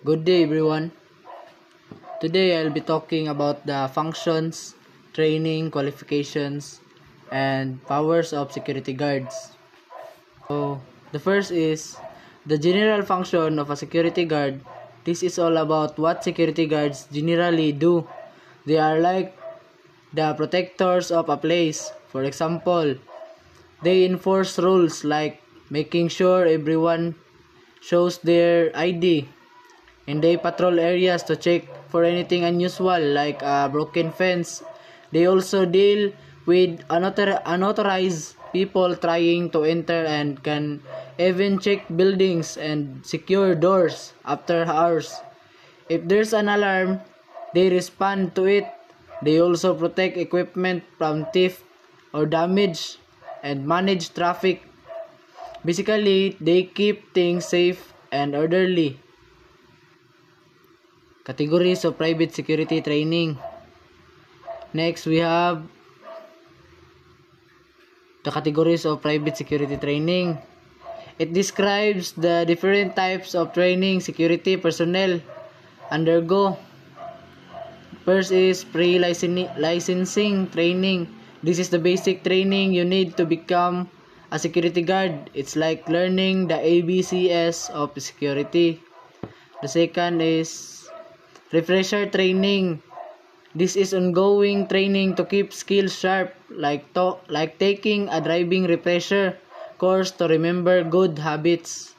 Good day, everyone. Today I'll be talking about the functions, training, qualifications, and powers of security guards. So, the first is the general function of a security guard. This is all about what security guards generally do. They are like the protectors of a place. For example, they enforce rules like making sure everyone shows their ID, and they patrol areas to check for anything unusual like a broken fence. They also deal with unauthorized people trying to enter and can even check buildings and secure doors after hours. If there's an alarm, they respond to it. They also protect equipment from theft or damage and manage traffic. Basically, they keep things safe and orderly. Categories of private security training. Next, we have the categories of private security training. It describes the different types of training security personnel undergo. First is pre-licensing training. This is the basic training you need to become a security guard. It's like learning the ABCs of security. The second is refresher training. This is ongoing training to keep skills sharp, like taking a driving refresher course to remember good habits.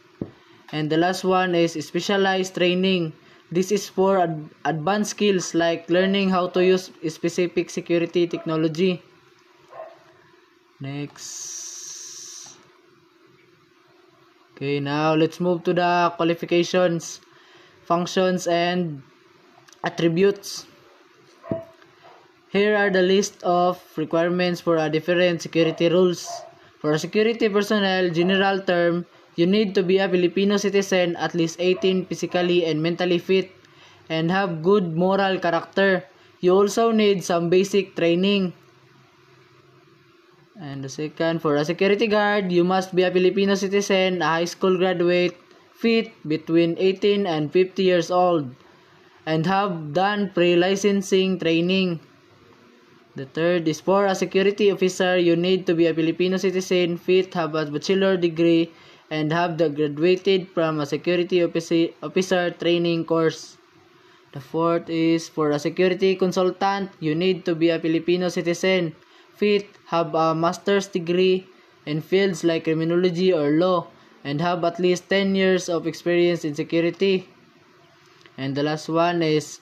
And the last one is specialized training. This is for advanced skills like learning how to use specific security technology. Next. Okay, now let's move to the qualifications, functions, and attributes. Here are the list of requirements for a different security rules. For a security personnel, general term, you need to be a Filipino citizen, at least 18, physically and mentally fit, and have good moral character. You also need some basic training. And the second, for a security guard, you must be a Filipino citizen, a high school graduate, fit, between 18 and 50 years old, and have done pre-licensing training. The third is for a security officer, you need to be a Filipino citizen, fit, have a bachelor degree, and have graduated from a security officer training course. The fourth is for a security consultant, you need to be a Filipino citizen, fit, have a master's degree in fields like criminology or law, and have at least 10 years of experience in security. And the last one is,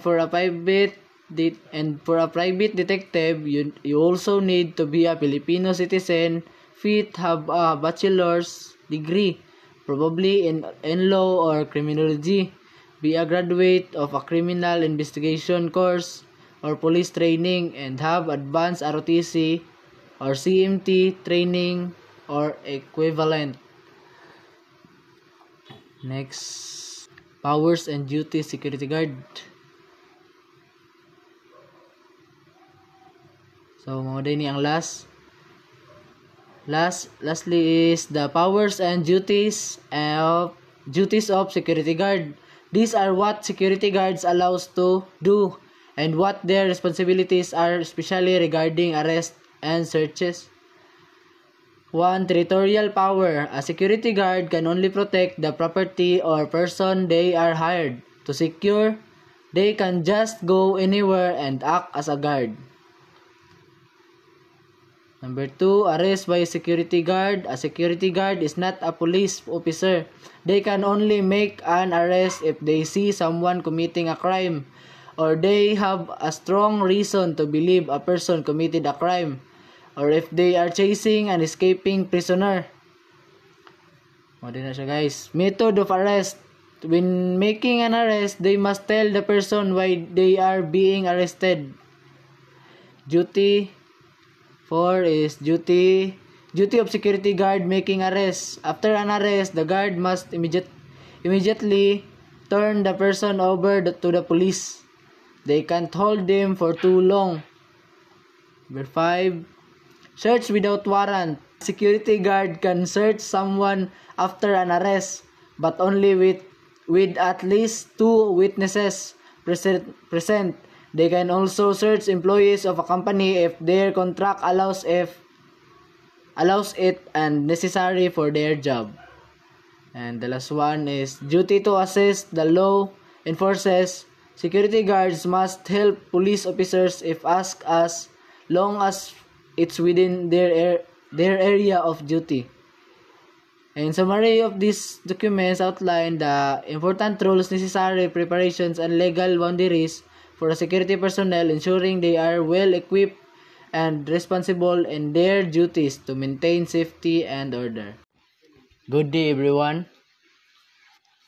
for a private detective, you also need to be a Filipino citizen, fit, have a bachelor's degree, probably in law or criminology, be a graduate of a criminal investigation course or police training, and have advanced ROTC or CMT training or equivalent. Next, powers and duties security guard. So, mauday ni ang lastly is the powers and duties of security guard. These are what security guards allows to do and what their responsibilities are, especially regarding arrest and searches. 1. Territorial power. A security guard can only protect the property or person they are hired to secure. They can just go anywhere and act as a guard. Number 2, arrest by a security guard. A security guard is not a police officer. They can only make an arrest if they see someone committing a crime or they have a strong reason to believe a person committed a crime, or if they are chasing an escaping prisoner. Mali na siya, guys. Method of arrest. When making an arrest, they must tell the person why they are being arrested. Duty 4 is duty of security guard making arrest. After an arrest, the guard must immediately turn the person over to the police. They can't hold them for too long. Number 5, search without warrant. Security guard can search someone after an arrest, but only with with at least 2 witnesses present. They can also search employees of a company if their contract allows it and necessary for their job. And the last one is duty to assist the law enforcers. Security guards must help police officers if asked as long as it's within their area of duty. In summary of these documents outline the important rules, necessary preparations, and legal boundaries for security personnel, ensuring they are well equipped and responsible in their duties to maintain safety and order. Good day, everyone.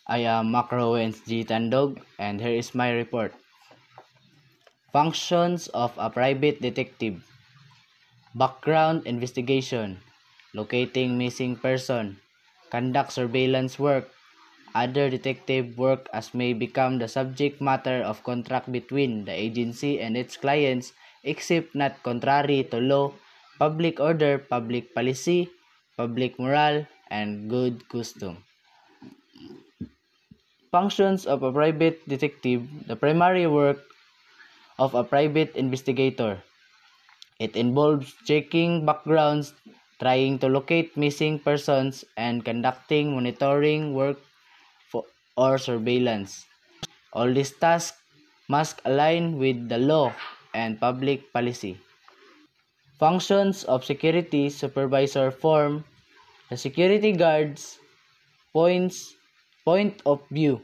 I am Macro G. Tandog, and here is my report. Functions of a private detective: background investigation, locating missing person, conduct surveillance work, other detective work as may become the subject matter of contract between the agency and its clients, except not contrary to law, public order, public policy, public morale, and good custom. Functions of a private detective: the primary work of a private investigator. It involves checking backgrounds, trying to locate missing persons, and conducting monitoring work or surveillance. All these tasks must align with the law and public policy. Functions of security supervisor form the security guard's point of view,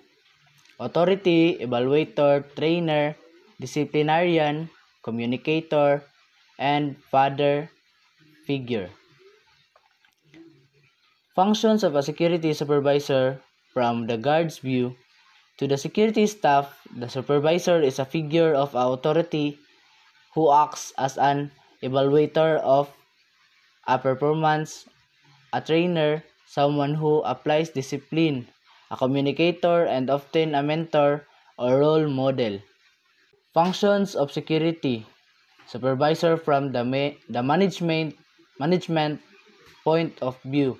authority, evaluator, trainer, disciplinarian, communicator, and father figure. Functions of a security supervisor from the guard's view. To the security staff, the supervisor is a figure of authority who acts as an evaluator of a performance, a trainer, someone who applies discipline, a communicator, and often a mentor or role model. Functions of security supervisor from the management point of view: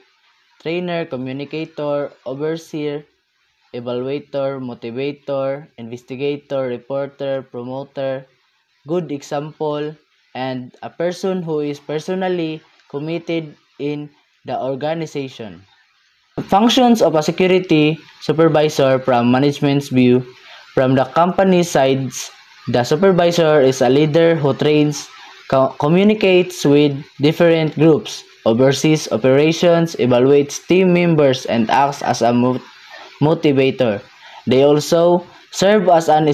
trainer, communicator, overseer, evaluator, motivator, investigator, reporter, promoter, good example, and a person who is personally committed in the organization. Functions of a security supervisor from management's view. From the company sides, the supervisor is a leader who trains, communicates with different groups, oversees operations, evaluates team members, and acts as a motivator. They also serve as an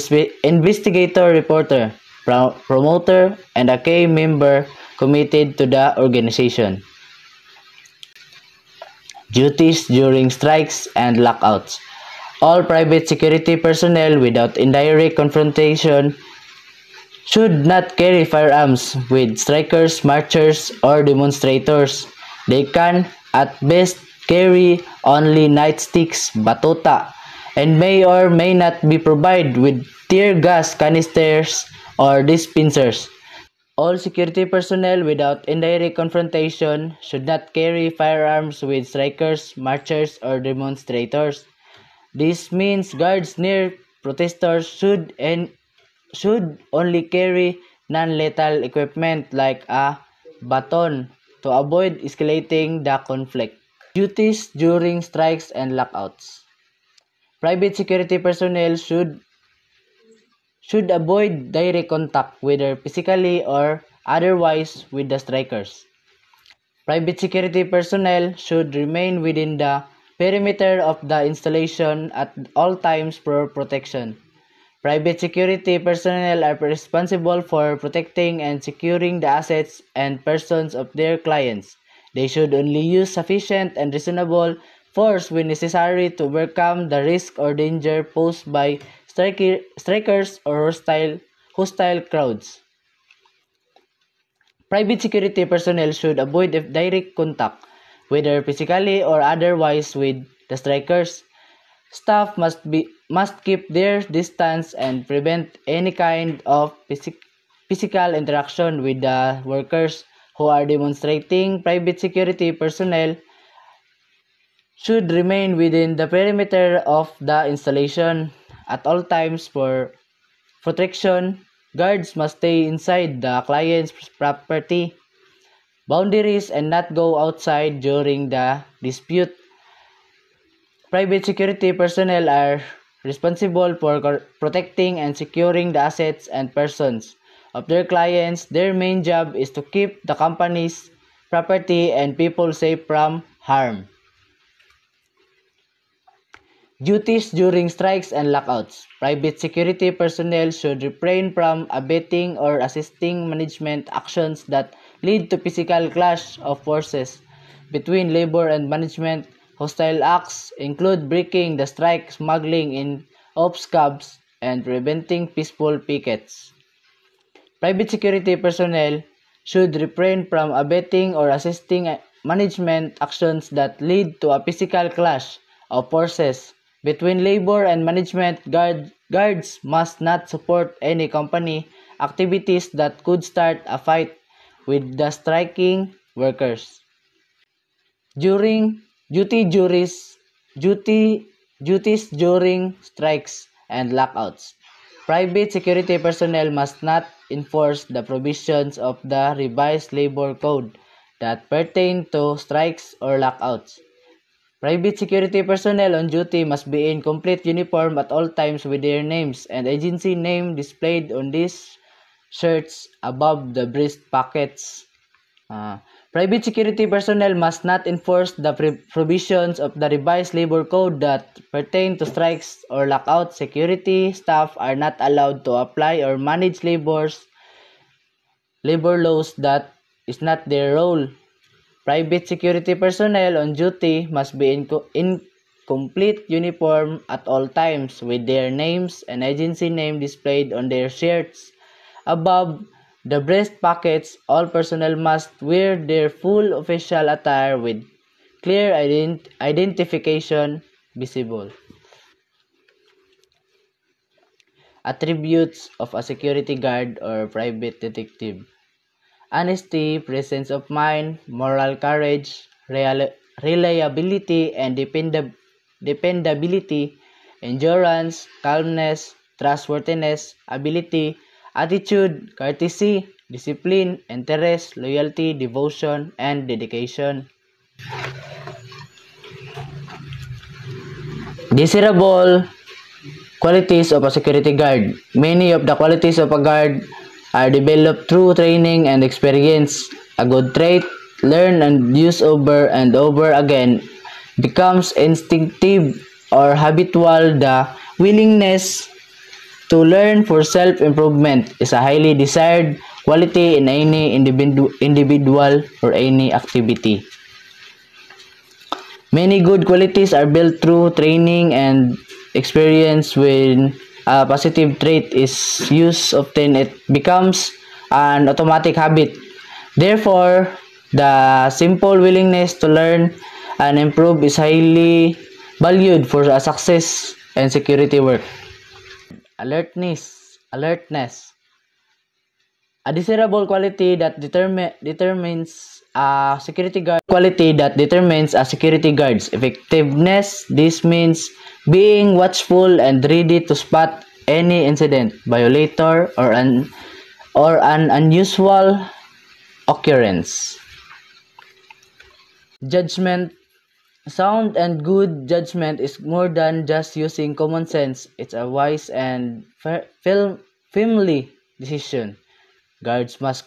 investigator, reporter, promoter, and a key member committed to the organization. Duties during strikes and lockouts. All private security personnel without indirect confrontation should not carry firearms with strikers, marchers, or demonstrators. They can, at best, carry only nightsticks, batuta, and may or may not be provided with tear gas canisters or dispensers. All security personnel without indirect confrontation should not carry firearms with strikers, marchers, or demonstrators. This means guards near protesters should only carry non-lethal equipment like a baton to avoid escalating the conflict. Duties during strikes and lockouts. Private security personnel should avoid direct contact, whether physically or otherwise, with the strikers. Private security personnel should remain within the perimeter of the installation at all times for protection. Private security personnel are responsible for protecting and securing the assets and persons of their clients. They should only use sufficient and reasonable force when necessary to overcome the risk or danger posed by strikers or hostile crowds. Private security personnel should avoid direct contact, whether physically or otherwise, with the strikers. Staff must keep their distance and prevent any kind of physical interaction with the workers who are demonstrating. Private security personnel should remain within the perimeter of the installation. At all times for protection, guards must stay inside the client's property boundaries and not go outside during the dispute. Private security personnel are responsible for protecting and securing the assets and persons of their clients. Their main job is to keep the company's property and people safe from harm. Duties during strikes and lockouts. Private security personnel should refrain from abetting or assisting management actions that lead to physical clash of forces between labor and management. Hostile acts include breaking the strike, smuggling in ops cabs, and preventing peaceful pickets. Private security personnel should refrain from abetting or assisting management actions that lead to a physical clash of forces between labor and management. Guards must not support any company activities that could start a fight with the striking workers. During duties during strikes and lockouts. Private security personnel must not enforce the provisions of the revised labor code that pertain to strikes or lockouts. Private security personnel on duty must be in complete uniform at all times with their names and agency name displayed on these shirts above the breast pockets. Private security personnel must not enforce the provisions of the revised labor code that pertain to strikes or lockouts. Security staff are not allowed to apply or manage labor laws that is not their role. Private security personnel on duty must be in complete uniform at all times with their names and agency name displayed on their shirts above the breast pockets. All personnel must wear their full official attire with clear identification visible. Attributes of a security guard or private detective. Honesty, presence of mind, moral courage, reliability and dependability, endurance, calmness, trustworthiness, ability, attitude, courtesy, discipline, interest, loyalty, devotion, and dedication. Desirable qualities of a security guard. Many of the qualities of a guard are developed through training and experience. A good trait, learned and used over and over again, becomes instinctive or habitual. The willingness to learn for self-improvement is a highly desired quality in any individual or any activity. Many good qualities are built through training and experience. When a positive trait is used often, it becomes an automatic habit. Therefore, the simple willingness to learn and improve is highly valued for a success and security work. Alertness. A desirable quality that determines a security guard's effectiveness. This means being watchful and ready to spot any incident, violator, or an unusual occurrence. Judgment. Sound and good judgment is more than just using common sense. It's a wise and firmly decision. Guards must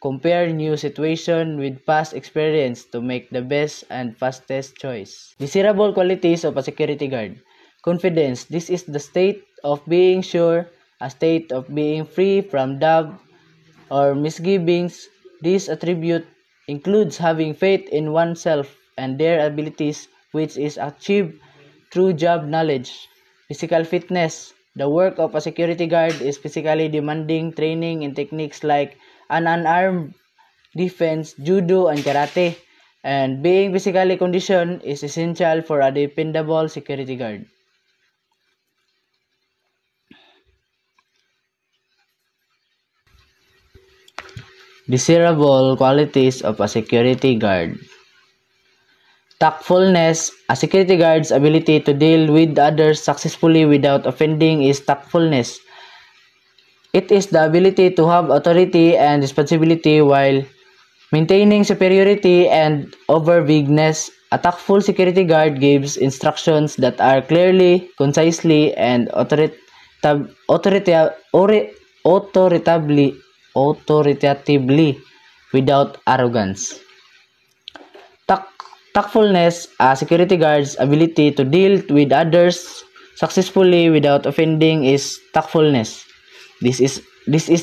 compare new situation with past experience to make the best and fastest choice. Desirable qualities of a security guard. Confidence. This is the state of being sure, a state of being free from doubt or misgivings. This attribute includes having faith in oneself and their abilities, which is achieved through job knowledge. Physical fitness. The work of a security guard is physically demanding. Training in techniques like an unarmed defense, judo, and karate, and being physically conditioned is essential for a dependable security guard. Desirable qualities of a security guard. Tactfulness, a security guard's ability to deal with others successfully without offending is tactfulness. It is the ability to have authority and responsibility while maintaining superiority and over vagueness. A tactful security guard gives instructions that are clearly, concisely, and authoritatively without arrogance. Tactfulness, a security guard's ability to deal with others successfully without offending is tactfulness. This is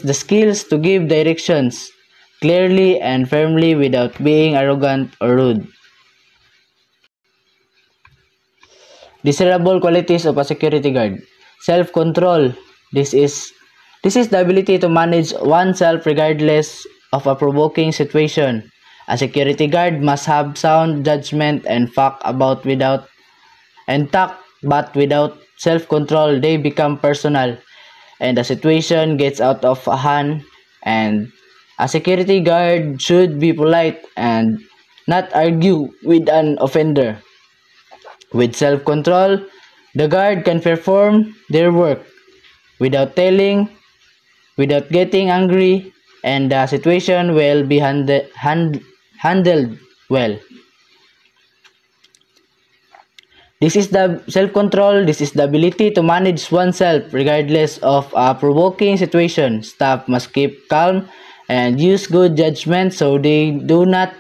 the skills to give directions clearly and firmly without being arrogant or rude. Desirable qualities of a security guard. Self-control. This is the ability to manage oneself regardless of a provoking situation. A security guard must have sound judgment and tact, but without self-control, they become personal, and the situation gets out of hand. And a security guard should be polite and not argue with an offender. With self-control, the guard can perform their work without getting angry, and the situation will be handled well. This is the self-control. This is the ability to manage oneself regardless of a provoking situation. Staff must keep calm and use good judgment so they do not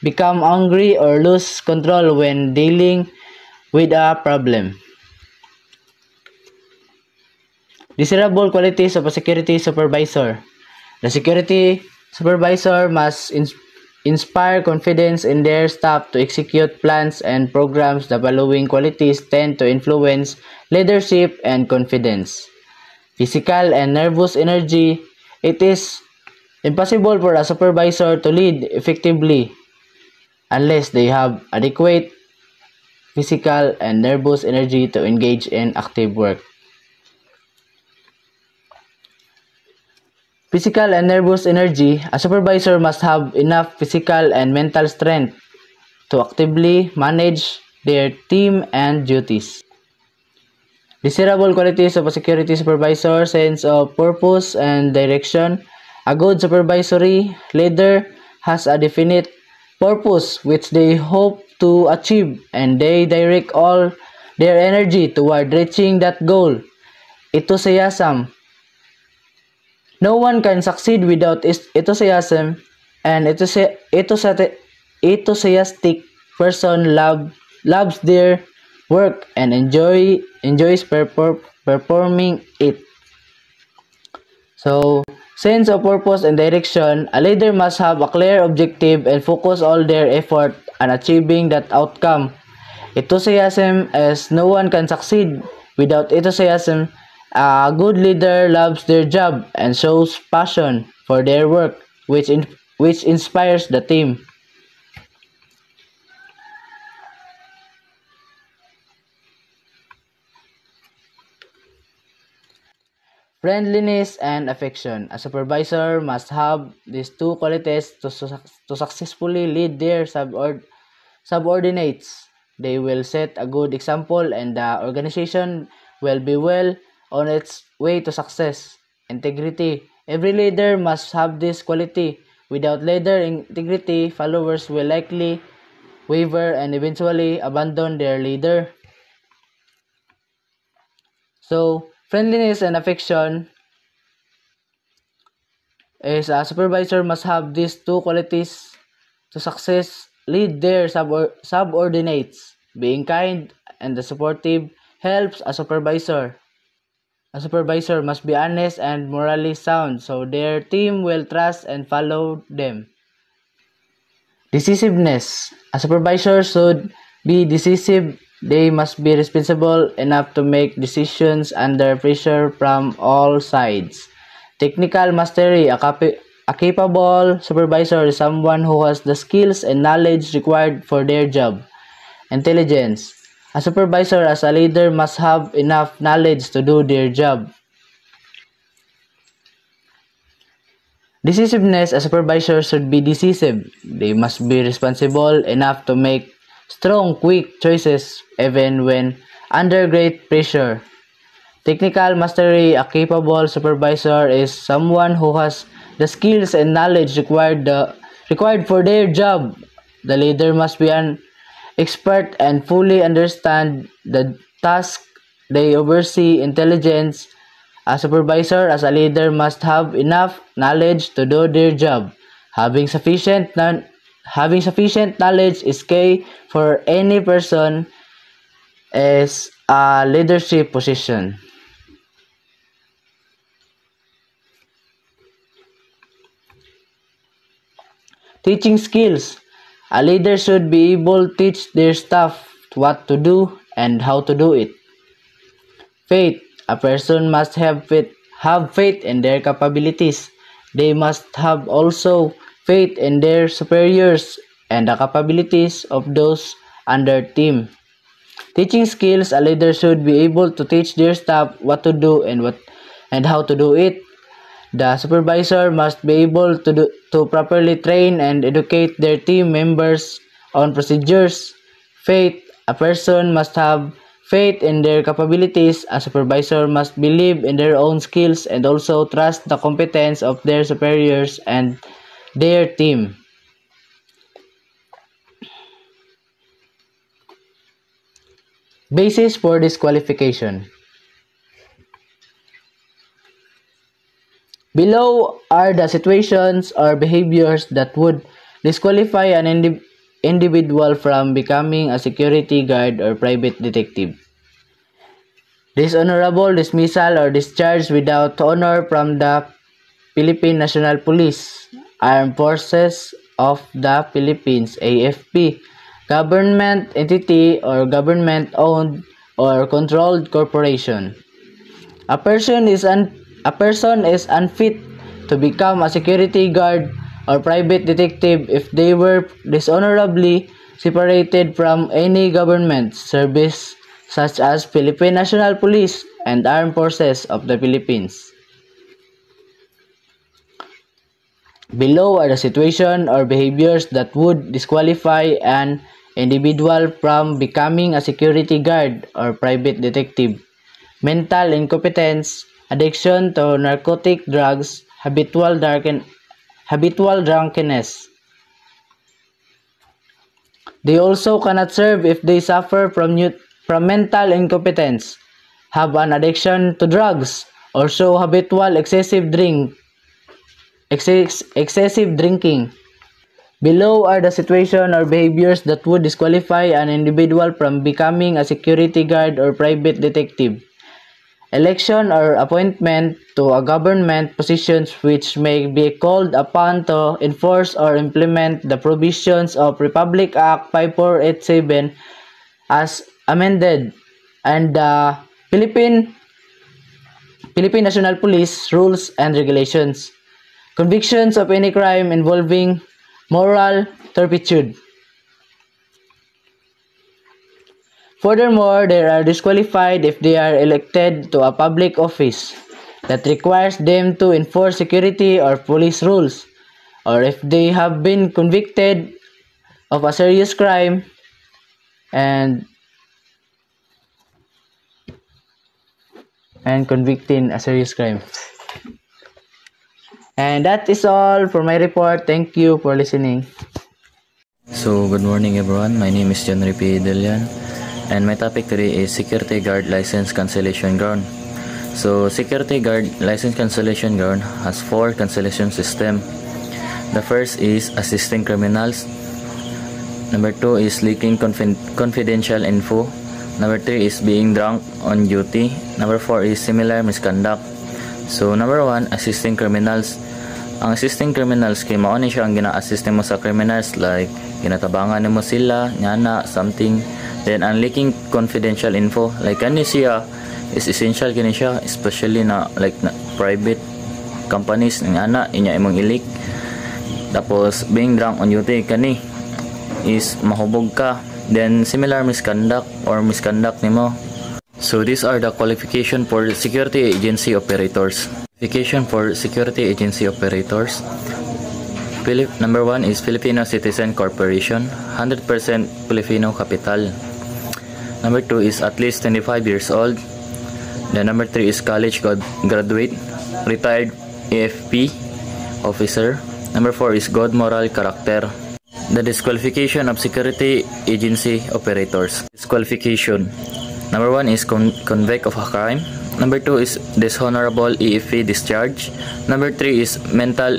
become angry or lose control when dealing with a problem. Desirable qualities of a security supervisor. The security supervisor must inspire confidence in their staff to execute plans and programs. The following qualities tend to influence leadership and confidence. Physical and nervous energy. It is impossible for a supervisor to lead effectively unless they have adequate physical and nervous energy to engage in active work. Physical and nervous energy. A supervisor must have enough physical and mental strength to actively manage their team and duties. Desirable qualities of a security supervisor: sense of purpose and direction. A good supervisory leader has a definite purpose which they hope to achieve, and they direct all their energy toward reaching that goal. Enthusiasm. No one can succeed without enthusiasm. An enthusiastic person loves their work and enjoys performing it. So, sense of purpose and direction. A leader must have a clear objective and focus all their effort on achieving that outcome. Enthusiasm, as no one can succeed without enthusiasm. A good leader loves their job and shows passion for their work, which inspires the team. Friendliness and affection. A supervisor must have these two qualities to successfully lead their subordinates. They will set a good example, and the organization will be well on its way to success. Integrity. Every leader must have this quality. Without leader integrity, followers will likely waver and eventually abandon their leader. So, friendliness and affection is a supervisor must have these two qualities to success lead their subordinates. Being kind and supportive helps a supervisor. A supervisor must be honest and morally sound so their team will trust and follow them. Decisiveness. A supervisor should be decisive. They must be responsible enough to make decisions under pressure from all sides. Technical mastery. A capable supervisor is someone who has the skills and knowledge required for their job. Intelligence. A supervisor as a leader must have enough knowledge to do their job. Decisiveness. A supervisor should be decisive. They must be responsible enough to make strong, quick choices even when under great pressure. Technical mastery. A capable supervisor is someone who has the skills and knowledge required for their job. The leader must be an expert and fully understand the task they oversee. Intelligence. A supervisor as a leader must have enough knowledge to do their job. Having sufficient knowledge is key for any person is a leadership position. Teaching skills. A leader should be able to teach their staff what to do and how to do it. Faith. A person must have faith in their capabilities. They must have also faith in their superiors and the capabilities of those under team. Teaching skills. A leader should be able to teach their staff what to do and how to do it. The supervisor must be able to properly train and educate their team members on procedures. Faith. A person must have faith in their capabilities. A supervisor must believe in their own skills and also trust the competence of their superiors and their team. Basis for disqualification. Below are the situations or behaviors that would disqualify an individual from becoming a security guard or private detective. Dishonorable dismissal or discharge without honor from the Philippine National Police, Armed Forces of the Philippines, AFP, government entity or government-owned or controlled corporation. A person is unfit to become a security guard or private detective if they were dishonorably separated from any government service such as Philippine National Police and Armed Forces of the Philippines. Below are the situation or behaviors that would disqualify an individual from becoming a security guard or private detective. Mental incompetence, addiction to narcotic drugs, habitual drunkenness. They also cannot serve if they suffer from mental incompetence, have an addiction to drugs, or show habitual excessive drinking. Below are the situation or behaviors that would disqualify an individual from becoming a security guard or private detective. Election or appointment to a government positions which may be called upon to enforce or implement the provisions of Republic Act 5487 as amended and the Philippine National Police rules and regulations. Convictions of any crime involving moral turpitude. Furthermore, they are disqualified if they are elected to a public office that requires them to enforce security or police rules, or if they have been convicted of a serious crime and convicting a serious crime. And that is all for my report. Thank you for listening. So, good morning everyone. My name is John Ripi Delian, and my topic today is Security Guard License Cancellation Ground. So, Security Guard License Cancellation Ground has 4 cancellation systems. The first is assisting criminals. Number 2 is leaking confidential info. Number 3 is being drunk on duty. Number 4 is similar misconduct. So, number 1, assisting criminals. Ang assisting criminals, kay mao ni siya ang gina-assist mo sa criminals, like ginatabangan mo sila, nyana, something. Then, ang leaking confidential info, like kani siya, is essential kini siya, especially na, like, na private companies, nyana, inya imong ilik. Tapos, being drunk on duty, kani, is mahubog ka. Then, similar misconduct or misconduct nimo. So, these are the qualification for security agency operators. Qualification for security agency operators. Number 1 is Filipino Citizen Corporation, 100% Filipino capital. Number 2 is at least 25 years old. Then number 3 is college graduate, retired AFP officer. Number 4 is good moral character. The disqualification of security agency operators. Disqualification. Number 1 is convict of a crime. Number 2 is dishonorable EFP discharge. Number 3 is mental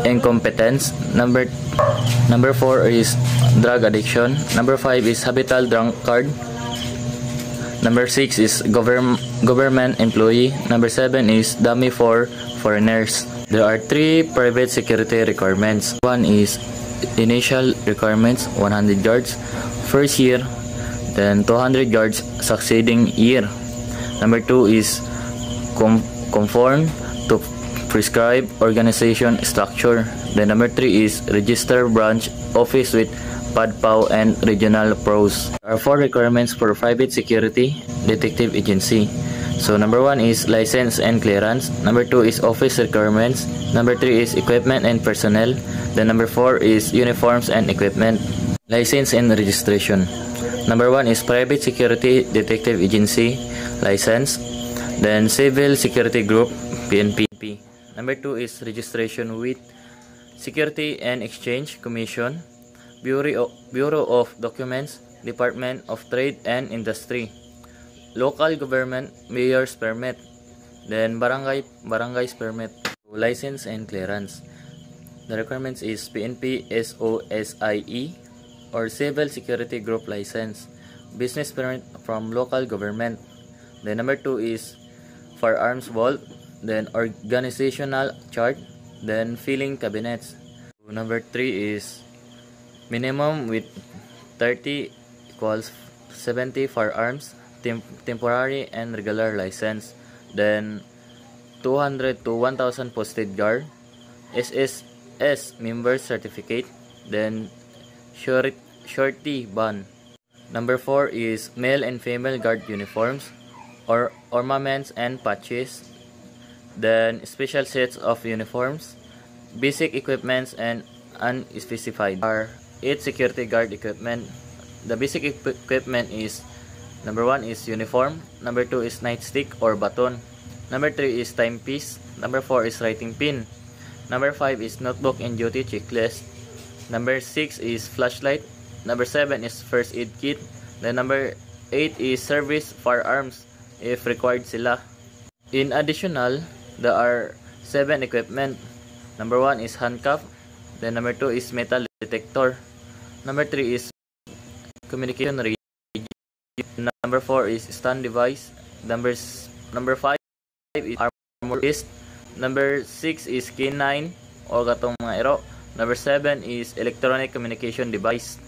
incompetence. Number 4 is drug addiction. Number 5 is habitual drunkard. Number 6 is government employee. Number 7 is dummy for foreigners. There are 3 private security requirements. 1 is initial requirements, 100 yards first year, then 200 yards succeeding year. Number 2 is conform to prescribed organization structure. Then number 3 is register branch office with PADPAO and regional pros. There are 4 requirements for private security detective agency. So number 1 is license and clearance. Number 2 is office requirements. Number 3 is equipment and personnel. Then number 4 is uniforms and equipment. License and registration. Number 1 is private security detective agency license. Then civil security group PNP. Number 2 is registration with Security and Exchange Commission, Bureau of Documents, Department of Trade and Industry, local government mayor's permit, then barangay's permit. License and clearance. The requirements is PNP SOSIE or Civil Security Group license, business permit from local government. Then number 2 is firearms vault, then organizational chart, then filling cabinets. Number 3 is minimum with 30 equals 70 firearms, temporary and regular license, then 200 to 1000 posted guard, SSS member certificate, then shorty ban. Number 4 is male and female guard uniforms or ornaments and patches, then special sets of uniforms, basic equipments and unspecified. Are 8 security guard equipment. The basic equipment is number 1 is uniform, number 2 is nightstick or baton, number 3 is timepiece, number 4 is writing pin, number 5 is notebook and duty checklist, number 6 is flashlight, number 7 is first aid kit, then number 8 is service firearms if required sila. In additional, there are 7 equipment. Number 1 is handcuff, then number 2 is metal detector, number 3 is communication radio, number 4 is stand device, number 5 is armor vest, number 6 is K9 o katong mga ero, number 7 is electronic communication device.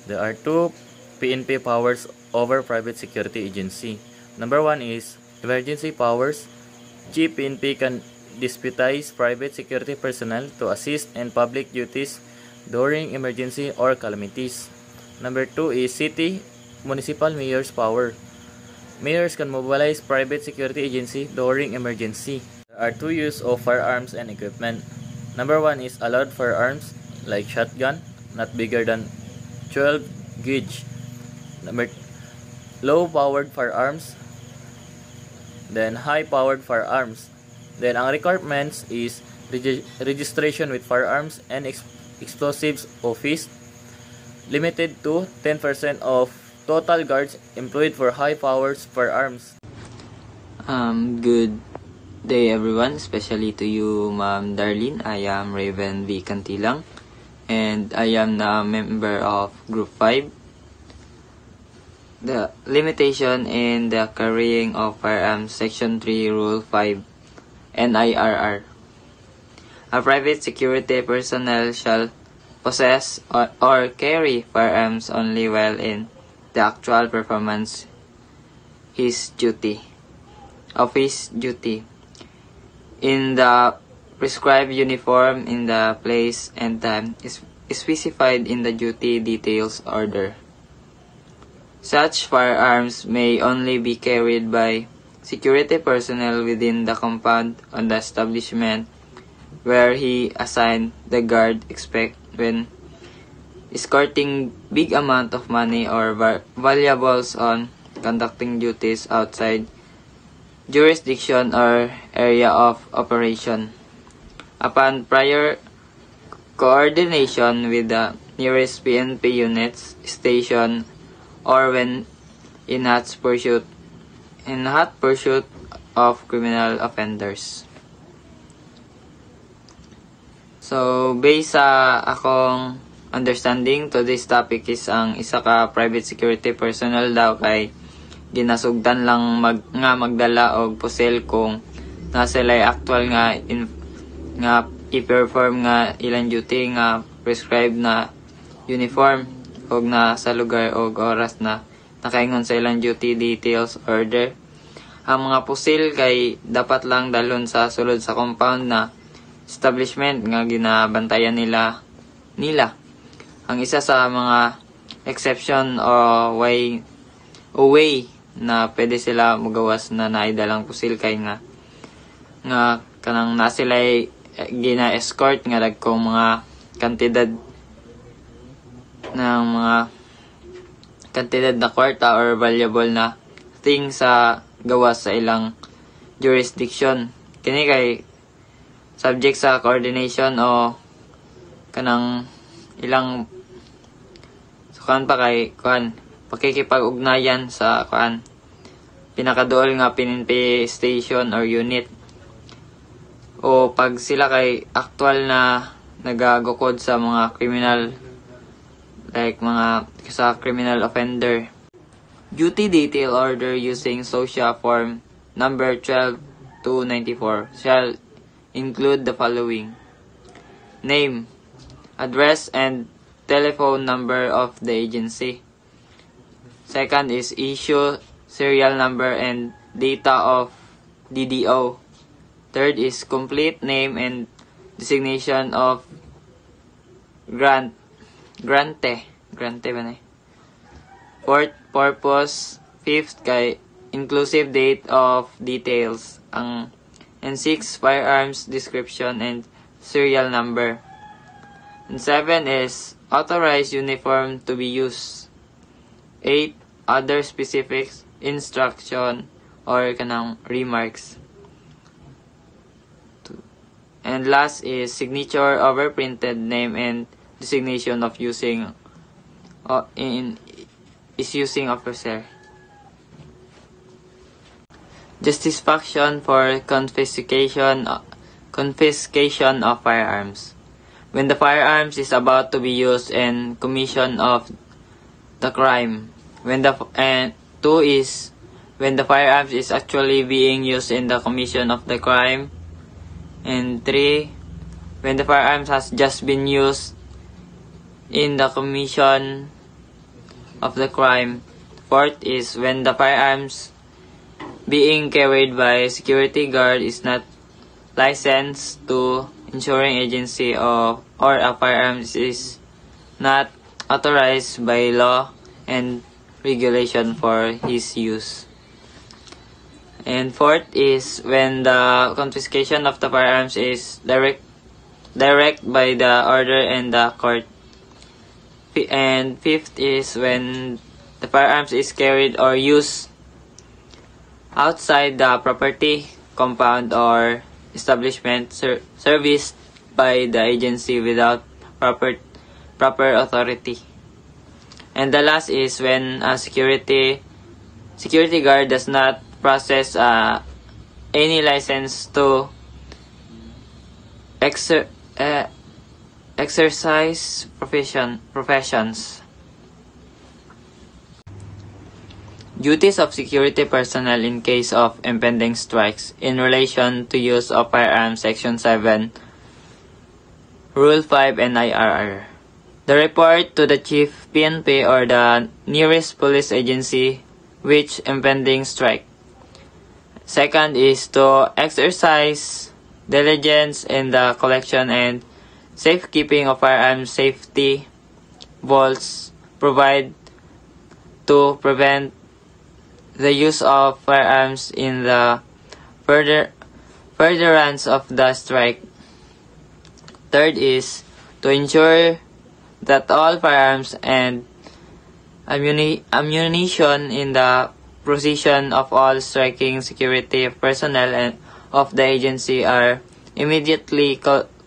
There are 2 PNP powers over private security agency. Number 1 is emergency powers. Chief PNP can deputize private security personnel to assist in public duties during emergency or calamities. Number 2 is city municipal mayor's power. Mayors can mobilize private security agency during emergency. There are 2 use of firearms and equipment. Number 1 is allowed firearms like shotgun, not bigger than 12 gauge. Number low powered firearms, then high powered firearms. Then ang requirements is registration with firearms and explosives office, limited to 10% of total guards employed for high powered firearms. Good day everyone, especially to you Ma'am Darlene. I am Raven V. Cantilang and I am the member of Group 5. The limitation in the carrying of firearms, Section 3, Rule 5, NIRR. A private security personnel shall possess or carry firearms only while in the actual performance of his duty, in the prescribed uniform, in the place and time is specified in the duty details order. Such firearms may only be carried by security personnel within the compound on the establishment where he assigned the guard expect when escorting big amount of money or valuables on conducting duties outside jurisdiction or area of operation. Upon prior coordination with the nearest PNP units, station, or when in hot pursuit of criminal offenders. So, based sa akong understanding to this topic is ang isa ka private security personnel daw kay ginasugdan lang magdala og pusil kung nasila'y actual nga i-perform nga ilang duty nga prescribed na uniform og na sa lugar og oras na nakaingon sa ilang duty details order. Ang mga pusil kay dapat lang dalon sa sulod sa compound na establishment nga ginabantayan nila. Ang isa sa mga exception o way na pwede sila magawas na naidalang pusil kay nga kanang na sila'y gina-escort nga dagkong mga kantidad na kwarta or valuable na thing sa gawas sa ilang jurisdiction. Kini kay subject sa coordination o kanang ilang sukan pa kay pakikipag-ugnayan sa pinakaduol nga PNP station or unit o pag sila kay actual na nagagukod sa mga criminal like mga sa criminal offender. Duty detail order using SOSHA form number 12-294 shall include the following: name, address, and telephone number of the agency. Second is issue, serial number, and data of DDO. Third is complete name and designation of grante ba na? Fourth, purpose. Fifth, kay inclusive date of details. And 6, firearms description and serial number. And 7 is authorized uniform to be used. 8, other specific instruction or kanang remarks. And last is signature over printed name and designation of using officer. Justification for confiscation of firearms. When the firearms is about to be used in commission of the crime. And 2 is when the firearms is actually being used in the commission of the crime. And 3, when the firearms has just been used in the commission of the crime. 4th is when the firearms being carried by security guard is not licensed to insuring agency or a firearms is not authorized by law and regulation for his use. And 4th is when the confiscation of the firearms is direct by the order in the court. And 5th is when the firearms is carried or used outside the property, compound, or establishment serviced by the agency without proper authority. And the last is when a security guard does not process any license to exercise professions. Duties of security personnel in case of impending strikes in relation to use of firearms, Section 7, Rule 5 NIRR. The report to the Chief PNP or the nearest police agency which impending strike. Second is to exercise diligence in the collection and safekeeping of firearms safety vaults provide to prevent the use of firearms in the furtherance of the strike. Third is to ensure that all firearms and ammunition in the possession of all striking security personnel and of the agency are immediately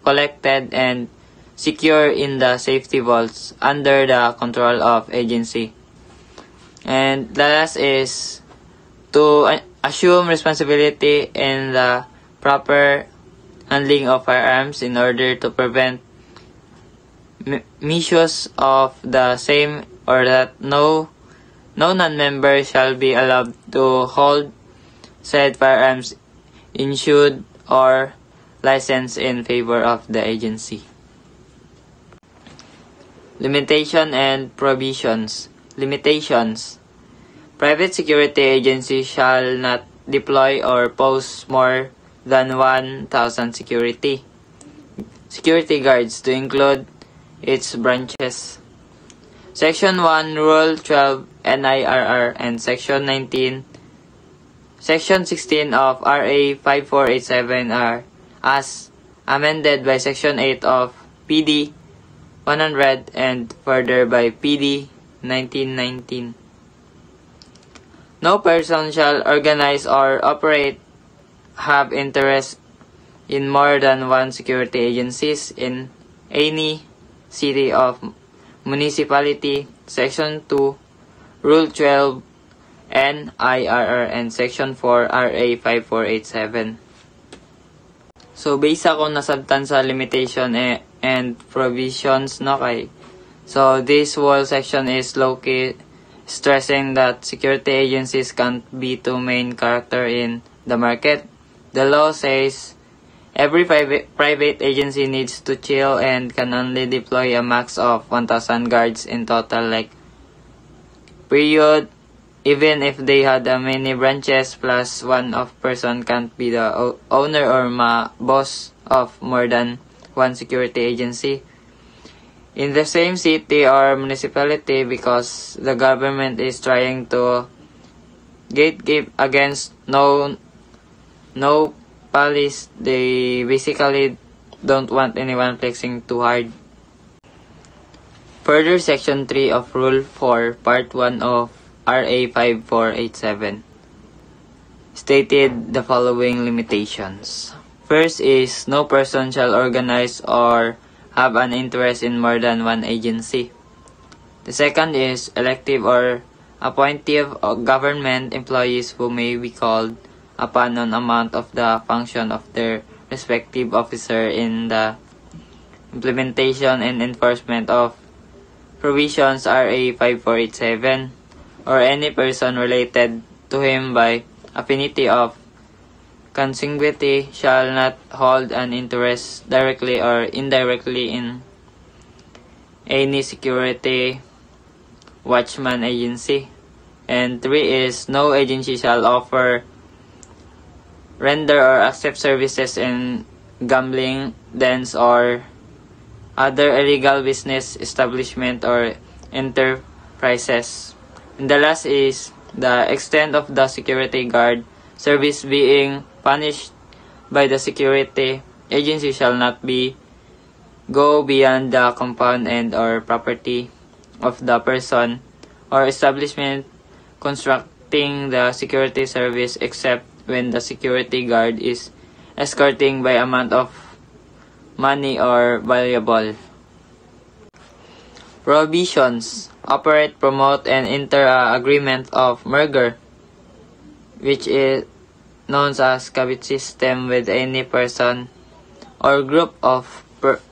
collected and secure in the safety vaults under the control of agency. And the last is to assume responsibility in the proper handling of firearms in order to prevent misuse of the same, or that no non-member shall be allowed to hold said firearms issued or licensed in favor of the agency. Limitation and provisions. Limitations. Private security agencies shall not deploy or post more than 1,000 security guards to include its branches. Section 1, Rule 12 NIRR and Section 16 of RA 5487 are as amended by Section 8 of PD 100 and further by PD 1919. No person shall organize or operate, have interest in more than one security agencies in any city of municipality. Section 2, Rule 12 NIRR and Section 4 RA 5487. So, based ako nasabtan sa limitation and provisions, no, kay. So, this whole section is low-key stressing that security agencies can't be two main character in the market. The law says every private agency needs to chill and can only deploy a max of 1,000 guards in total, like, period. Even if they had many branches, plus one of person can't be the owner or boss of more than one security agency in the same city or municipality, because the government is trying to gatekeep against no police. They basically don't want anyone flexing too hard. Further, Section 3 of Rule 4, Part 1 of RA 5487 stated the following limitations. First is, no person shall organize or have an interest in more than one agency. The second is, elective or appointive government employees who may be called upon on account of the function of their respective officer in the implementation and enforcement of provisions RA 5487, or any person related to him by affinity of consanguinity shall not hold an interest directly or indirectly in any security watchman agency. And 3 is, no agency shall offer, render or accept services in gambling dens or other illegal business establishment or enterprises. And the last is, the extent of the security guard service being punished by the security agency shall not go beyond the compound and or property of the person or establishment constructing the security service, except when the security guard is escorting by amount of money or valuable. Prohibitions. Operate, promote, and enter an agreement of merger, which is known as kabit system, with any person or group of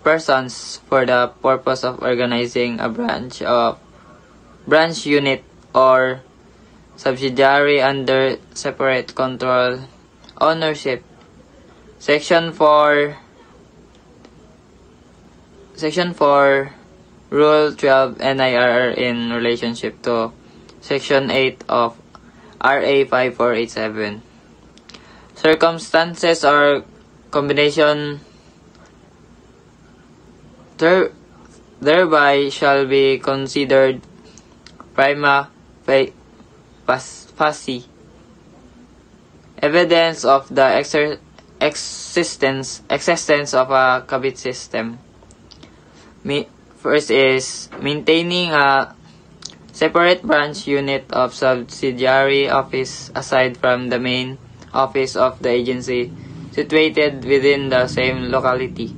persons for the purpose of organizing a branch unit or subsidiary under separate control ownership. Section 4 Rule 12 NIRR in relationship to Section 8 of RA 5487. Circumstances or combination thereby shall be considered prima facie evidence of the existence of a CABIT system. First is maintaining a separate branch unit of subsidiary office aside from the main office of the agency situated within the same locality.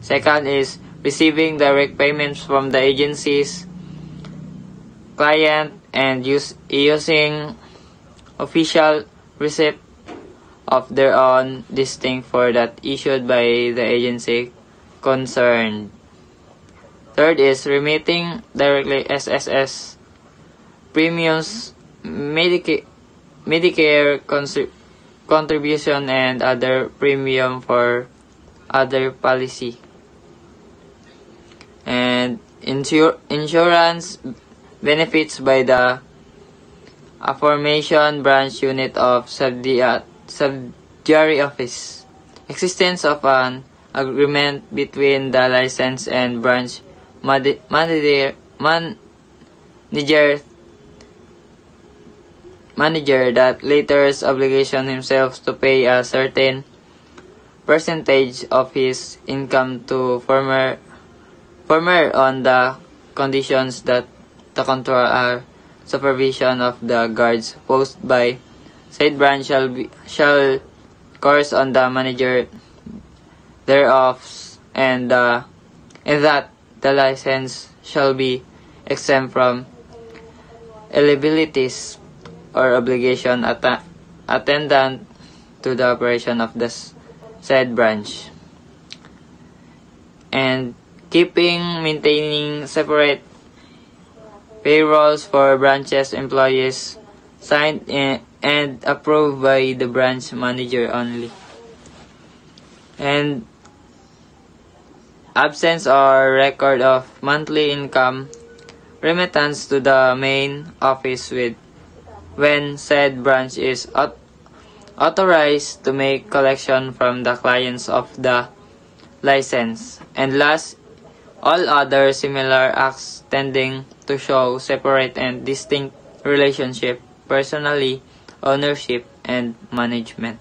Second is receiving direct payments from the agency's client and using official receipt of their own distinct for that issued by the agency concerned. Third is remitting directly SSS premiums, Medicare contribution, and other premium for other policy. And insurance benefits by the aforementioned branch unit of subsidiary office. Existence of an agreement between the license and branch manager that latter's obligation himself to pay a certain percentage of his income to former on the conditions that the control or supervision of the guards posted by said branch shall course on the manager thereof, and that the license shall be exempt from liabilities or obligation attendant to the operation of the said branch. And maintaining separate payrolls for branches employees signed and approved by the branch manager only. And absence or record of monthly income remittance to the main office when said branch is authorized to make collection from the clients of the license. And last, all other similar acts tending to show separate and distinct relationship, personally, ownership, and management.